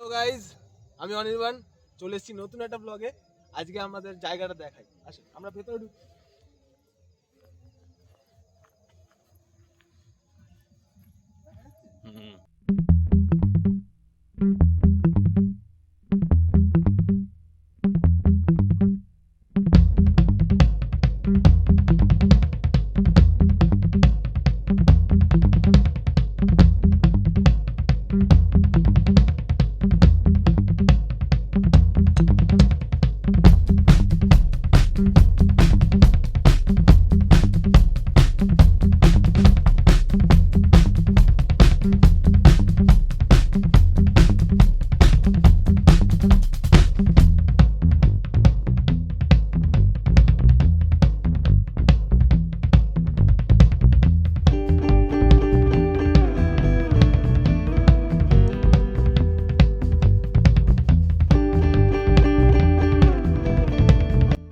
Hello guys, আমি অনির্বাণ চলে এসেছি নতুন একটা ব্লগে। আজকে আমাদের জায়গাটা দেখাই, আসে আমরা ভেতরে ঢুকি।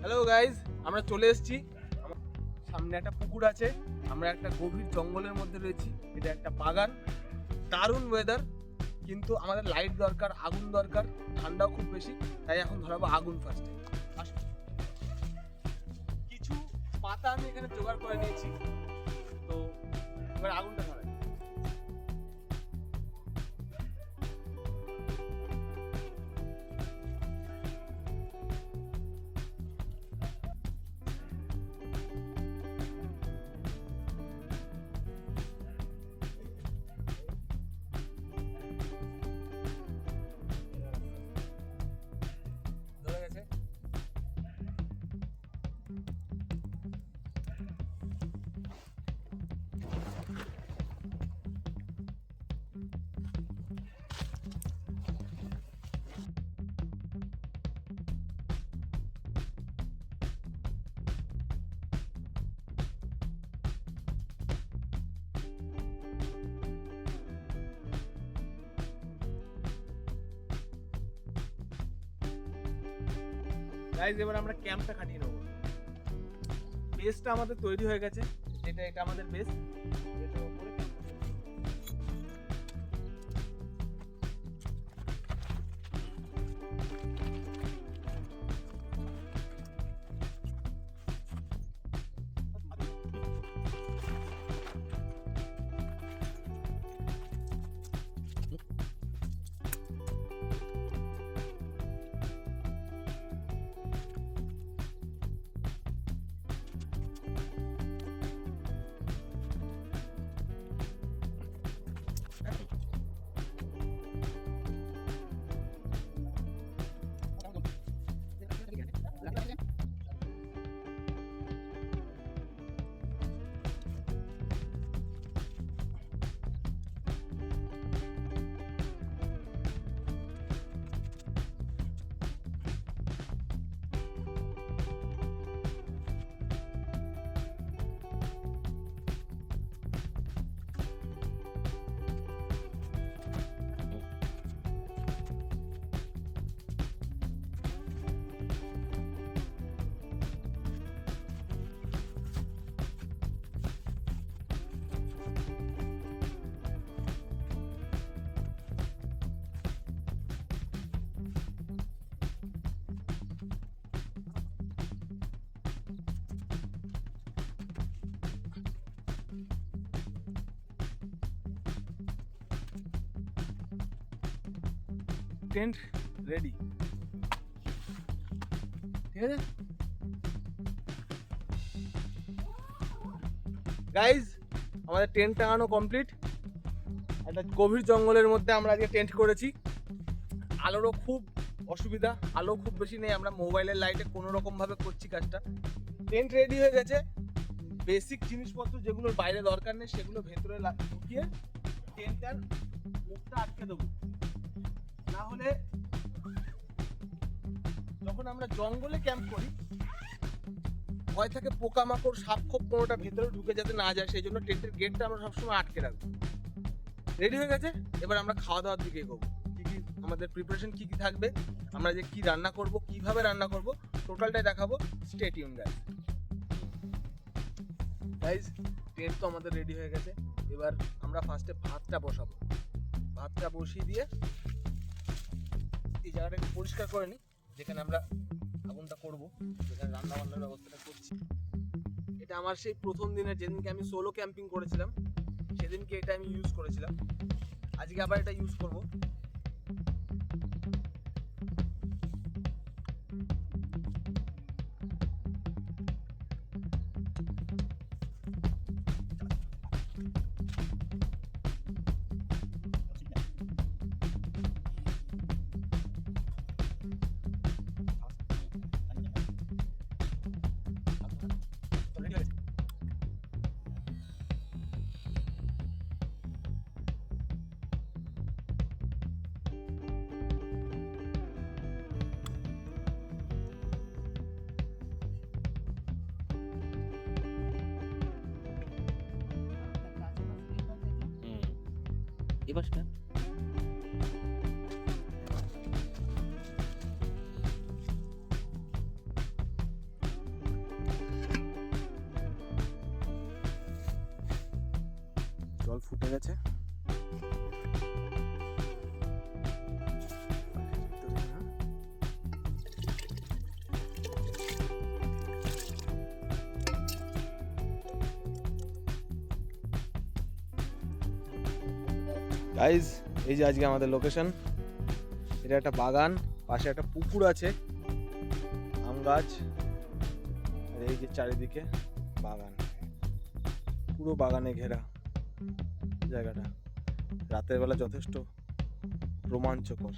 হ্যালো গাইজ, আমরা চলে এসেছি। সামনে একটা পুকুর আছে, আমরা একটা গভীর জঙ্গলের মধ্যে রয়েছি। এটা একটা বাগান, দারুণ ওয়েদার, কিন্তু আমাদের লাইট দরকার, আগুন দরকার, ঠান্ডাও খুব বেশি, তাই এখন ধরাবো আগুন ফার্স্টে। কিছু পাতা আমি এখানে জোগাড় করে নিয়েছি, তো এবার আগুনটা ধরাই। ধরে গেছে। গাইজ, এবার আমরা ক্যাম্পটা কাটিয়ে নেবো। বেসটা আমাদের তৈরি হয়ে গেছে, এটা আমাদের বেস। এটার উপরে টেন্ট রেডি, ঠিক আছে গাইজ। আমাদের টেন্ট টাঙানো কমপ্লিট। একটা গভীর জঙ্গলের মধ্যে আমরা আজকে টেন্ট করেছি। আলোরও খুব অসুবিধা, আলো খুব বেশি নেই, আমরা মোবাইলের লাইটে কোনো রকম ভাবে করছি কাজটা। টেন্ট রেডি হয়ে গেছে। বেসিক জিনিসপত্র যেগুলোর বাইরে দরকার নেই সেগুলো ভেতরে ঢুকিয়ে টেন্টটার মুখটা আটকে দেবো। না হলে যখন আমরা জঙ্গলে ক্যাম্প করি ভয় থাকে পোকামাকড়, সাপ খোপ কোনোটা ভেতরে ঢুকে যাতে না যায়, সেই জন্য টেন্টের গেটটা আমরা সবসময় আটকে রাখবো। রেডি হয়ে গেছে, এবার আমরা খাওয়া দাওয়ার দিকে এগোবো। কি কি আমাদের প্রিপারেশন কি কি থাকবে, আমরা যে কি রান্না করব, কিভাবে রান্না করব, টোটালটাই দেখাবো। Stay tune guys. টেন্ট তো আমাদের রেডি হয়ে গেছে। এবার আমরা ফার্স্টে ভাতটা বসাবো। ভাতটা বসিয়ে দিয়ে জায়গাটা একটু পরিষ্কার করে নিই, যেখানে আমরা আগুনটা করব, যেখানে রান্না বান্নার ব্যবস্থাটা করছি। এটা আমার সেই প্রথম দিনের, যেদিনকে আমি সোলো ক্যাম্পিং করেছিলাম সেদিনকে এটা আমি ইউজ করেছিলাম। আজকে আবার এটা ইউজ করব। এবার সেটা জল ফুটে গেছে। গাইজ, এই যে আজকে আমাদের লোকেশন, এটা একটা বাগান, পাশে একটা পুকুর আছে, আম গাছ, আর এই যে চারিদিকে বাগান, পুরো বাগানে ঘেরা জায়গাটা। রাতের বেলা যথেষ্ট রোমাঞ্চকর।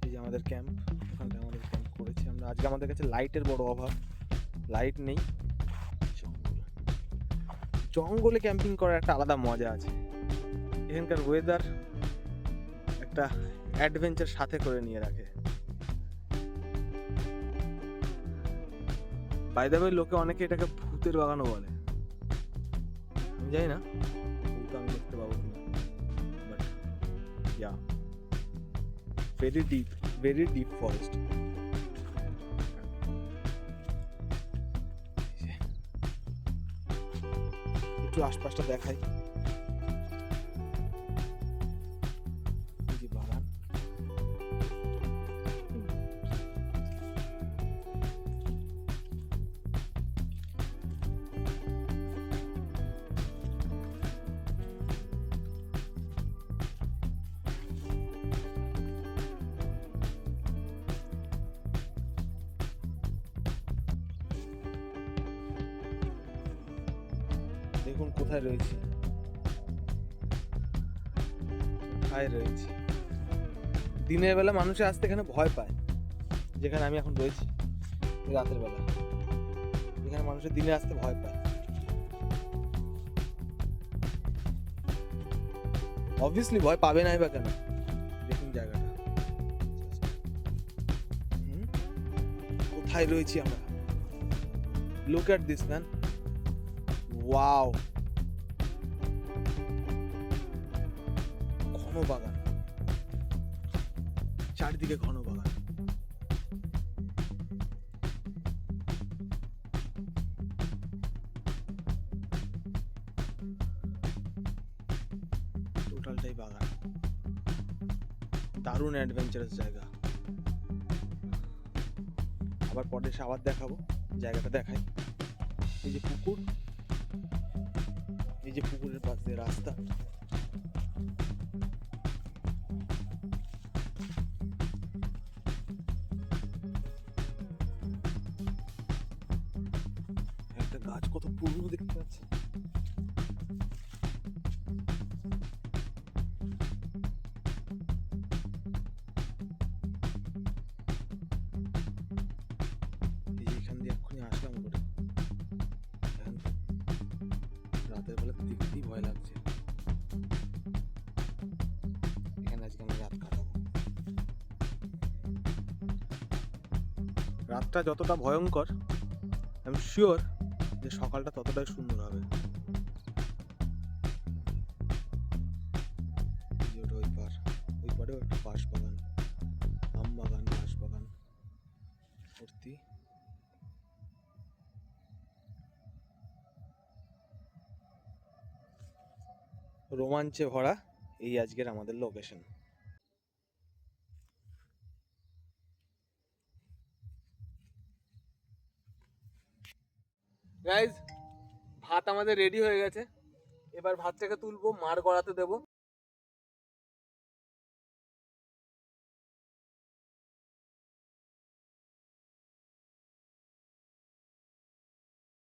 এই যে আমাদের ক্যাম্প, ওখানটা আমাদের ক্যাম্প করেছি আমরা। আজকে আমাদের কাছে লাইটের বড় অভাব, লাইট নেই। জঙ্গলে ক্যাম্পিং করার একটা আলাদা মজা আছে। এখানকার ওয়েদার একটা অ্যাডভেঞ্চার সাথে করে নিয়ে রাখে। বাই দ্য ওয়ে, লোকে অনেকে এটাকে ভূতের বাগানও বলে। আমি জানি না ভূত আমি দেখতে পাবো কিনা, but yeah, very deep forest. একটু আশপাশটা দেখাই। এই যে বাগান, দেখুন কোথায় রয়েছি, কোথায় রয়েছি। দিনের বেলা মানুষে আসতে এখানে ভয় পায়, যেখানে আমি এখন রয়েছি রাতের বেলা, এখানে মানুষের দিনে আসতে ভয় পায়। অবভিয়াসলি ভয় পাবে নাই বা কেন, দেখুন জায়গাটা। কোথায় রয়েছি আমরা, look at this man, wow. ঘন বাগান, চারিদিকে ঘন বাগান। টোটালটাই বাগান, দারুণ অ্যাডভেঞ্চারাস জায়গা। আবার পরে এসে আবার দেখাবো, জায়গাটা দেখাই। এই যে পুকুর, এই যে পুকুরের পাশ দিয়ে রাস্তা, একটা গাছ কত পুরনো দেখতে পাচ্ছি। এই যে এখান দিয়ে এক্ষুনি আসলাম করে, এখন রাতের বেলা দেখতেই ভয় লাগছে। এখানে আজকে আমি রাত কাটাবো। রাতটা যতটা ভয়ঙ্কর, আমি শিওর যে সকালটা ততটাই সুন্দর হবে। ওই পারেও একটা বাঁশ বাগান, আম বাগান, বাঁশ বাগান ভর্তি। রোমাঞ্চে ভরা এই আজকের আমাদের লোকেশন। গাইজ, ভাত আমাদের রেডি হয়ে গেছে। এবার ভাতটাকে তুলবো, মার গড়াতে দেবো।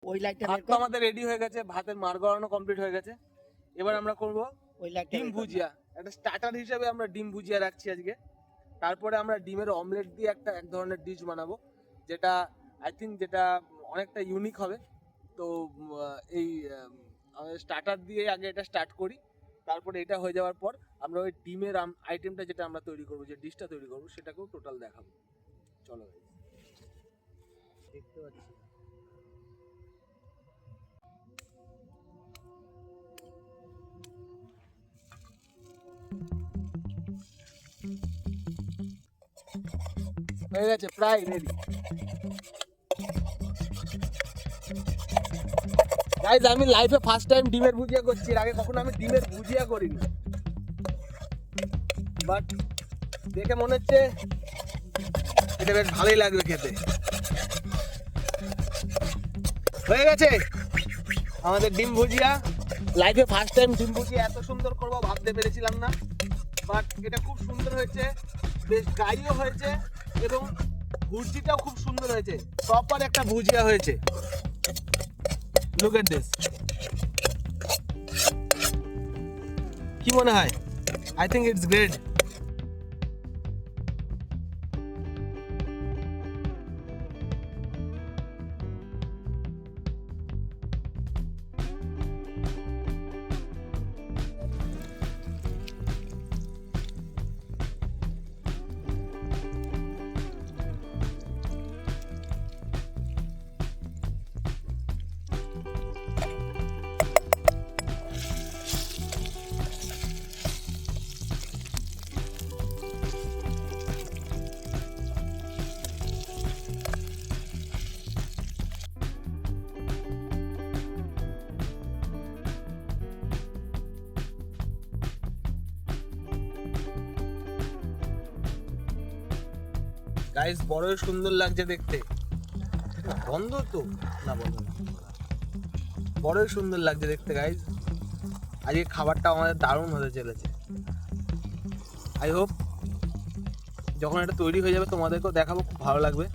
ওই লাইটটা ভাত তো আমাদের রেডি হয়ে গেছে, ভাতের মার গড়ানো কমপ্লিট হয়ে গেছে। এবার আমরা করব ওই লাইটটা ডিম ভুজিয়া। একটা স্টার্টার হিসেবে আমরা ডিম ভুজিয়া রাখছি আজকে। তারপরে আমরা ডিমের অমলেট দিয়ে এক ধরনের ডিশ বানাবো, যেটা আই থিঙ্ক যেটা অনেকটা ইউনিক হবে। তো এই আমাদের স্টার্টার দিয়ে আগে এটা স্টার্ট করি, তারপরে এটা হয়ে যাওয়ার পর আমরা ওই ডিমের আইটেমটা যেটা আমরা তৈরি করবো, যে ডিশটা তৈরি করবো, সেটাকেও টোটাল দেখাবো। চলো দেখতে পাচ্ছি হয়ে গেছে, প্রায় রেডি। গাইজ, আমি লাইফে ফার্স্ট টাইম ডিমের ভুজিয়া করছি। এর আগে কখনো আমি ডিমের ভুজিয়া করিনি, বাট দেখে মনে হচ্ছে এটা বেশ ভালোই লাগবে খেতে। হয়ে গেছে আমাদের ডিম ভুজিয়া। লাইফে ফার্স্ট টাইম ডিম ভুজিয়া এত সুন্দর করবো ভাবতে পেরেছিলাম না, বাট এটা খুব সুন্দর হয়েছে, বেশ গাঢ় হয়েছে এবং ভুজিটাও খুব সুন্দর হয়েছে। প্রপার একটা ভুজিয়া হয়েছে। Look at this. কি মনে হয়? I think it's great. Guys, বড়ই সুন্দর লাগছে দেখতে। বন্ধ তো না, বন্ধ না, বড়ই সুন্দর লাগছে দেখতে গাইস। আজকে খাবারটা আমাদের দারুণ হতে চলেছে। আই হোপ যখন এটা তৈরি হয়ে যাবে তোমাদেরকেও দেখাবো, খুব ভালো লাগবে।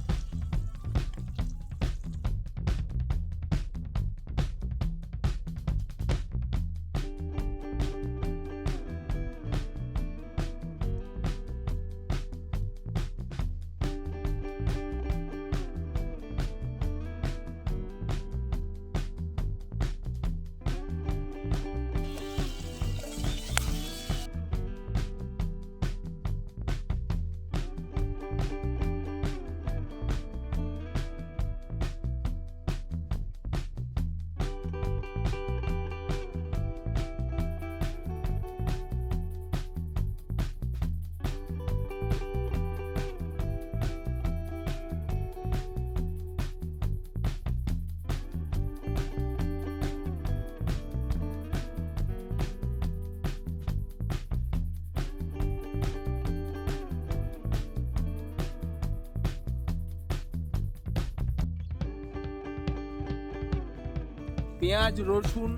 পেঁয়াজ, রসুন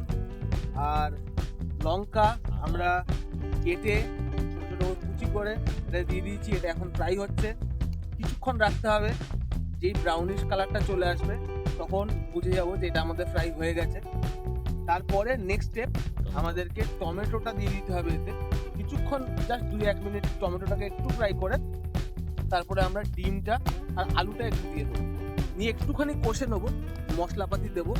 আর লঙ্কা আমরা কেটে ছোটো ছোটো কুচি করে এটা দিয়ে দিয়েছি। এটা এখন ফ্রাই হচ্ছে, কিছুক্ষণ রাখতে হবে। যেই ব্রাউনিশ কালারটা চলে আসবে তখন বুঝে যাবো যে এটা আমাদের ফ্রাই হয়ে গেছে। তারপরে নেক্সট স্টেপ, আমাদেরকে টমেটোটা দিয়ে দিতে হবে এতে। কিছুক্ষণ জাস্ট 2-1 মিনিট টমেটোটাকে একটু ফ্রাই করে তারপরে আমরা ডিমটা আর আলুটা একটু দিয়ে দেবো, নিয়ে একটুখানি কষে নেবো, মশলাপাতি দেবো।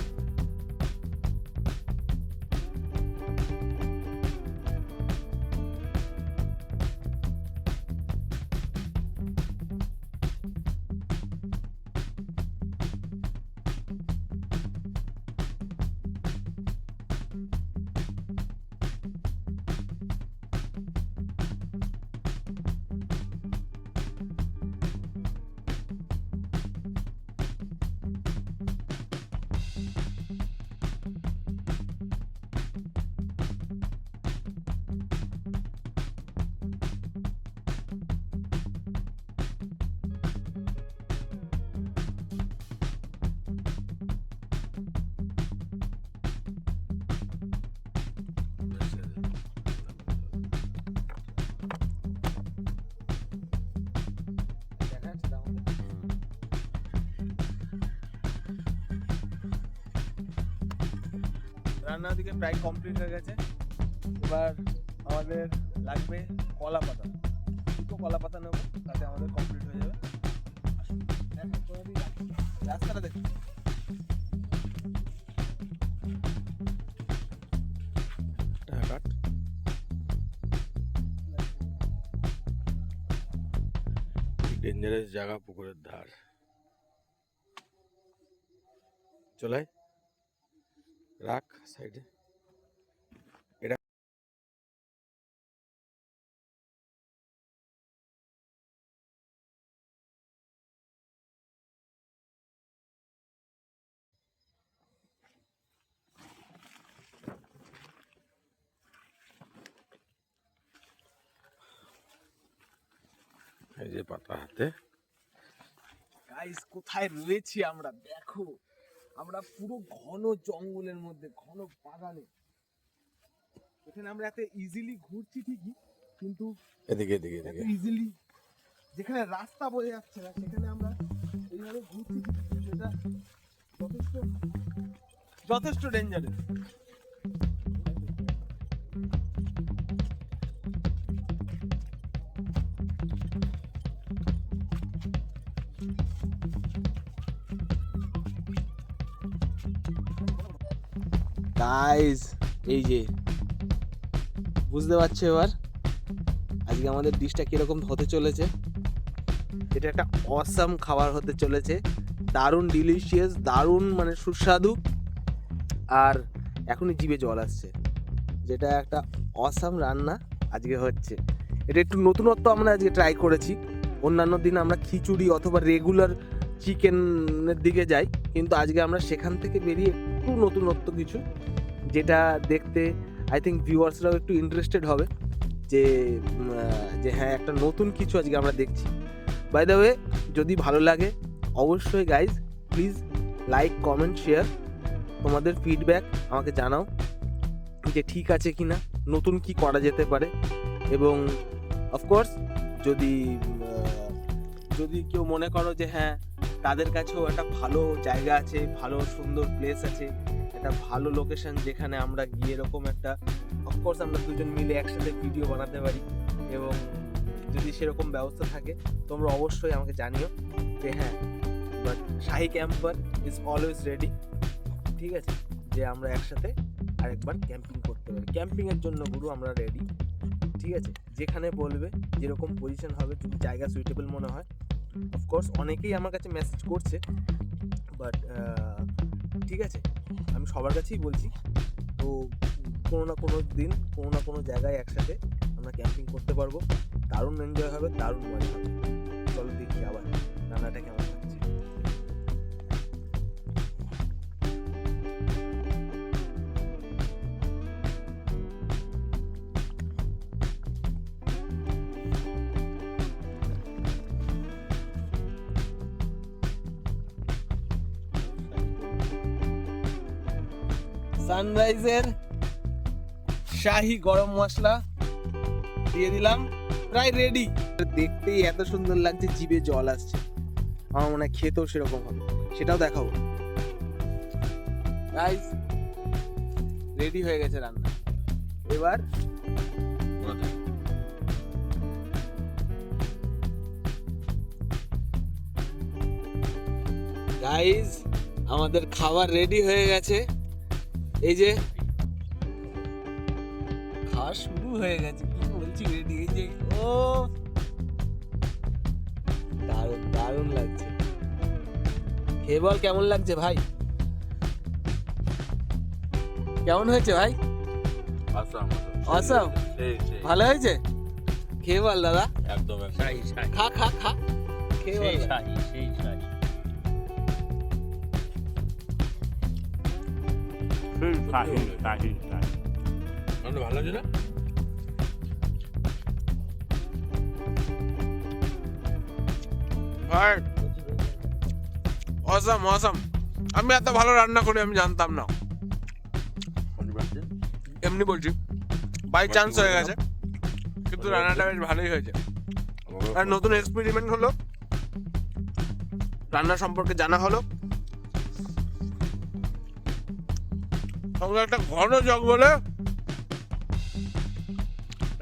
রান্না ওদিকে প্রায় কমপ্লিট হয়ে গেছে। এবার আমাদের লাগবে কলা পাতা, দুটো কলা পাতা নেবো, তাতে আমাদের কমপ্লিট হয়ে যাবে। রাস্তাটা দেখুন, ডেঞ্জারাস জায়গা, পুকুরের ধার। চলে রাখ সাইডে। এটা এই যে পাতা হাতে। গাইস কোথায় রয়েছি আমরা দেখো, আমরা পুরো ঘন জঙ্গলের মধ্যে, ঘন বাগানে। এখানে আমরা এত ইজিলি ঘুরছি ঠিকই, কিন্তু এদিকে এদিকে এদিকে ইজিলি যেখানে রাস্তা বোঝা যাচ্ছে না সেখানে আমরা এইভাবে ঘুরছি ঠিকই, কিন্তু সেটা যথেষ্ট যথেষ্ট ডেঞ্জারাস। গাইস এই যে বুঝতে পারছো এবার আজকে আমাদের ডিশটা কিরকম হতে চলেছে। এটা একটা অসাম খাবার হতে চলেছে, দারুণ ডিলিশিয়াস, দারুণ মানে সুস্বাদু। আর এখনই জিভে জল আসছে, যেটা একটা অসাম রান্না আজকে হচ্ছে। এটা একটু নতুনত্ব আমরা আজকে ট্রাই করেছি। অন্যান্য দিন আমরা খিচুড়ি অথবা রেগুলার চিকেনের দিকে যাই, কিন্তু আজকে আমরা সেখান থেকে বেরিয়ে একটু নতুনত্ব কিছু, যেটা দেখতে আই থিঙ্ক ভিউয়ার্সরাও একটু ইন্টারেস্টেড হবে যে যে হ্যাঁ একটা নতুন কিছু আজকে আমরা দেখছি। বাই দ্য ওয়ে, যদি ভালো লাগে অবশ্যই guys please like, comment, share, তোমাদের ফিডব্যাক আমাকে জানাও যে ঠিক আছে কি না, নতুন কি করা যেতে পারে। এবং অফকোর্স যদি যদি কেউ মনে করো যে হ্যাঁ তাদের কাছেও একটা ভালো জায়গা আছে, ভালো সুন্দর প্লেস আছে, একটা ভালো লোকেশন যেখানে আমরা গিয়ে এরকম একটা অফকোর্স আমরা দুজন মিলে একসাথে ভিডিও বানাতে পারি, এবং যদি সেরকম ব্যবস্থা থাকে তোমরা অবশ্যই আমাকে জানিও যে হ্যাঁ বাট শাহি ক্যাম্পার ইজ অলওয়েজ রেডি। ঠিক আছে, যে আমরা একসাথে আরেকবার ক্যাম্পিং করতে পারি। ক্যাম্পিংয়ের জন্য গুরু আমরা রেডি। ঠিক আছে, যেখানে বলবে, যেরকম পজিশন হবে, যদি জায়গা সুইটেবল মনে হয়। অফকোর্স অনেকেই আমার কাছে মেসেজ করছে, বাট ঠিক আছে আমি সবার কাছেই বলছি, তো কোনো না কোনো দিন কোনো না কোনো জায়গায় একসাথে আমরা ক্যাম্পিং করতে পারবো, দারুণ এনজয় হবে, দারুণ মজা হবে। চলো দেখি আবার রান্নাটা কেমন লাগছে। সানরাইজের শাহি গরম মশলা দিয়ে দিলাম, প্রায় রেডি। দেখতেই এত সুন্দর লাগছে, জিভে জল আসছে। আমার মনে হয় খেতেও সেরকম হবে, সেটাও দেখাবো। গাইস রেডি হয়ে গেছে রান্না। এবার গাইস আমাদের খাবার রেডি হয়ে গেছে। এই যে খাওয়া শুরু হয়ে গেছে, কি বলছি রেডি। এই যে ও দারুণ দারুণ লাগছে। খেয়ে বল কেমন লাগছে ভাই, কেমন হয়েছে ভাই? অসাম, ভালো হয়েছে? খেয়ে বল দাদা। একদম খা খা খা, খেয়ে বল। ভালো আছে না? ভাই অসাম অসাম। আমি এত ভালো রান্না করি আমি জানতাম না, এমনি বলছি, বাই চান্স হয়ে গেছে, কিন্তু রান্নাটা বেশ ভালোই হয়েছে। আর নতুন এক্সপেরিমেন্ট হলো, রান্না সম্পর্কে জানা হলো। সঙ্গে একটা ঘন জঙ্গলে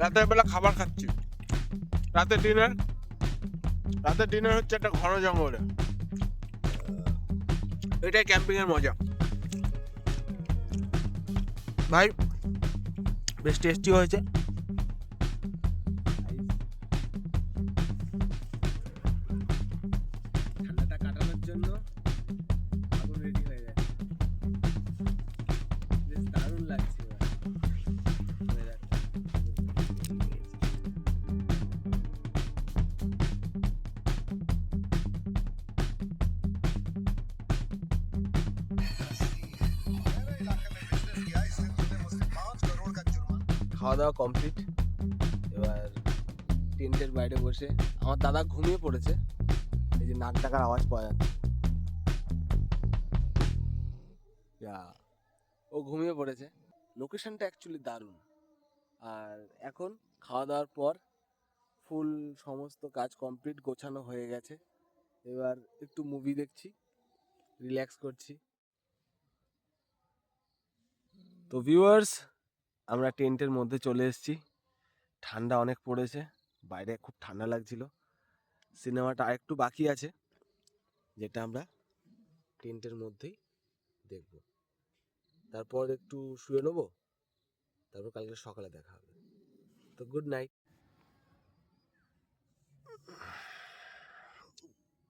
রাতের বেলা খাবার খাচ্ছি। রাতের ডিনার হচ্ছে একটা ঘন জঙ্গলে। এটাই ক্যাম্পিং এর মজা ভাই। বেশ টেস্টি হয়েছে। ঠান্ডাটা কাটানোর জন্য আগুন রেডি হয়ে গেছে। বেশ দারুণ লাগছে এবার। খাওয়া দাওয়া কমপ্লিট। এবার টেন্টের বাইরে বসে আমার দাদা ঘুমিয়ে পড়েছে। এই যে নাক ডাকার আওয়াজ পাওয়া যাচ্ছে। ও ঘুমিয়ে পড়েছে। লোকেশনটা অ্যাকচুয়ালি দারুণ। আর এখন খাওয়া দাওয়ার পর ফুল সমস্ত কাজ কমপ্লিট, গোছানো হয়ে গেছে। এবার একটু মুভি দেখছি, রিল্যাক্স করছি। তো ভিউয়ার্স, আমরা টেন্টের মধ্যে চলে এসেছি। ঠান্ডা অনেক পড়েছে, বাইরে খুব ঠান্ডা লাগছিল। সিনেমাটা আরেকটু বাকি আছে, যেটা আমরা টেন্টের মধ্যেই দেখব। তারপর একটু শুয়ে নেবো, তারপর কালকে সকালে দেখা হবে। তো গুড নাইট,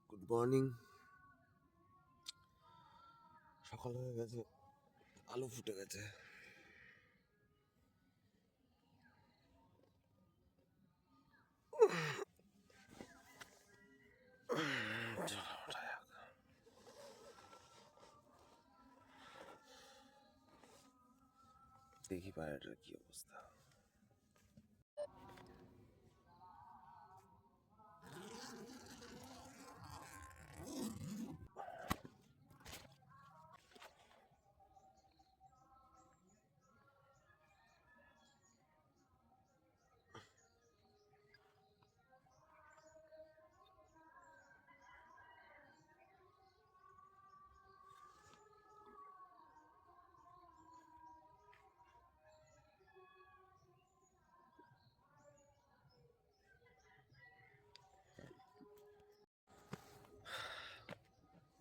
গুড মর্নিং। সকাল হয়ে গেছে, আলো ফুটে গেছে। দেখি পায়রাটার কি অবস্থা।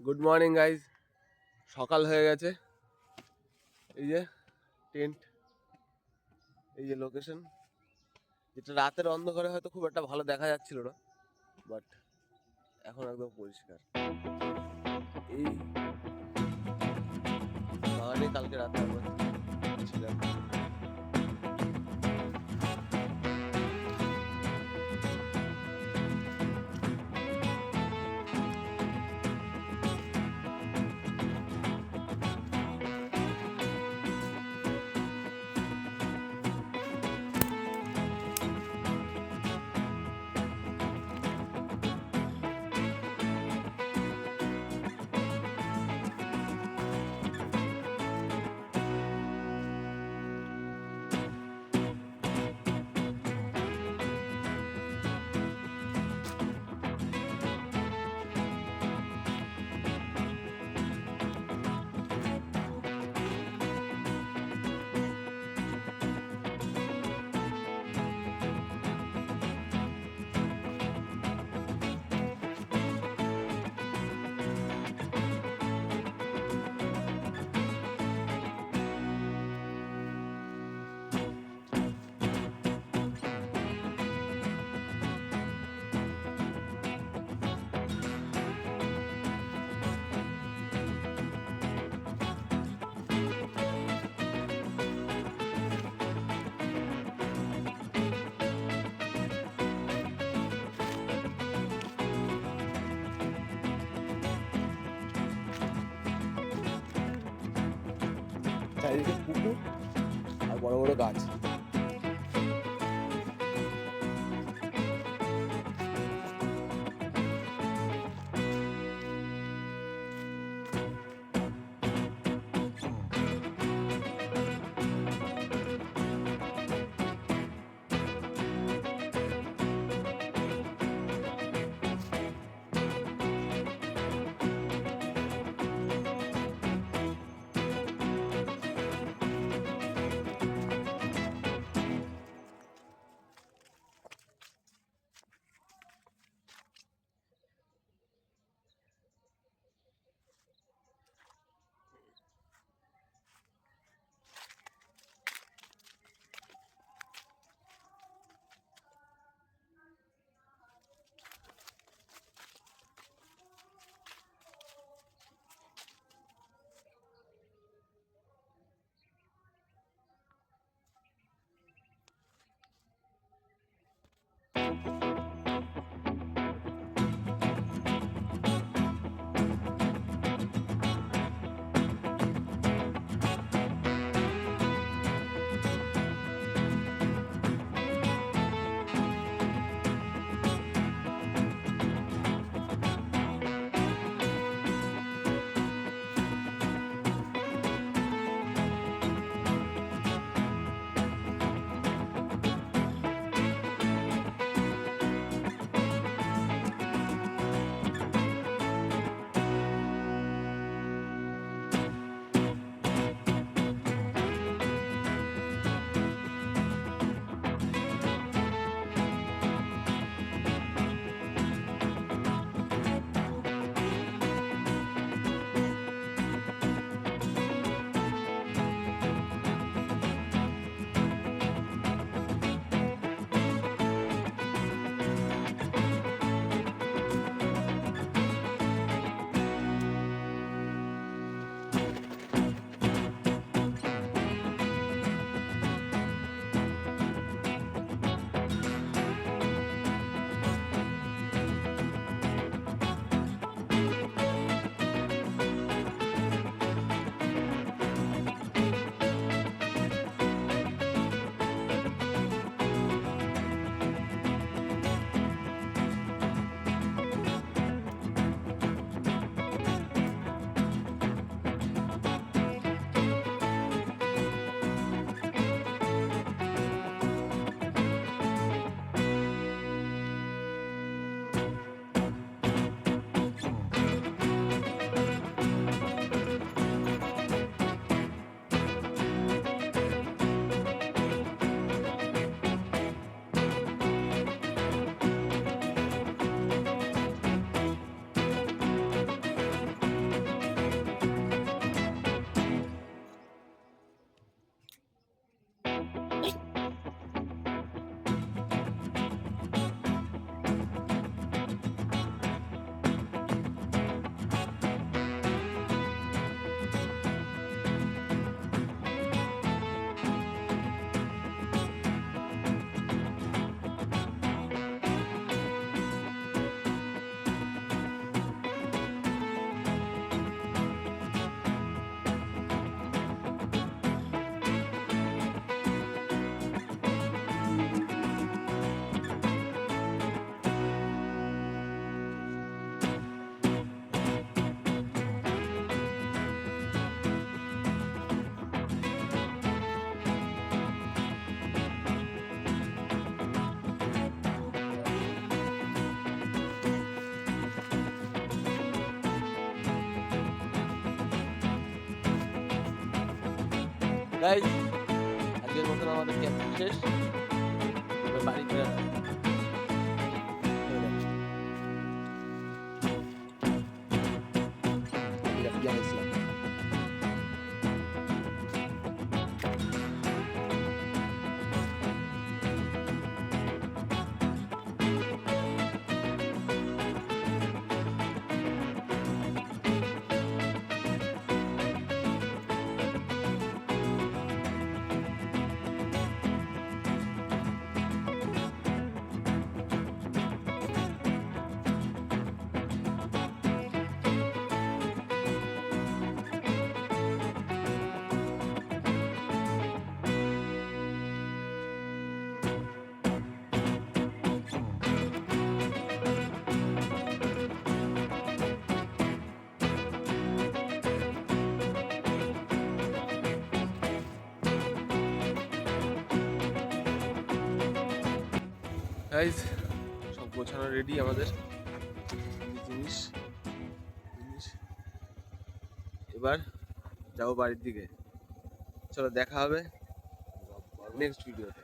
গুড মর্নিং গাইজ, সকাল হয়ে গেছে। এই যে টেন্ট, এই যে লোকেশন, যেটা রাতের অন্ধকারে হয়তো খুব একটা ভালো দেখা যাচ্ছিল না, বাট এখন একদম পরিষ্কার। এই বাগানে কালকে রাতে আমরা ছিলাম। চারিদিকে পুকুর আর বড় বড় গাছ। গাইস আজকের মতন আমাদের ক্যাম্প শেষ, এবার বাড়ি ফেরা যাবে। গাইস সব গোছানো রেডি আমাদের জিনিস জিনিস। এবার যাবো বাড়ির দিকে। চলো দেখা হবে নেক্সট ভিডিওতে।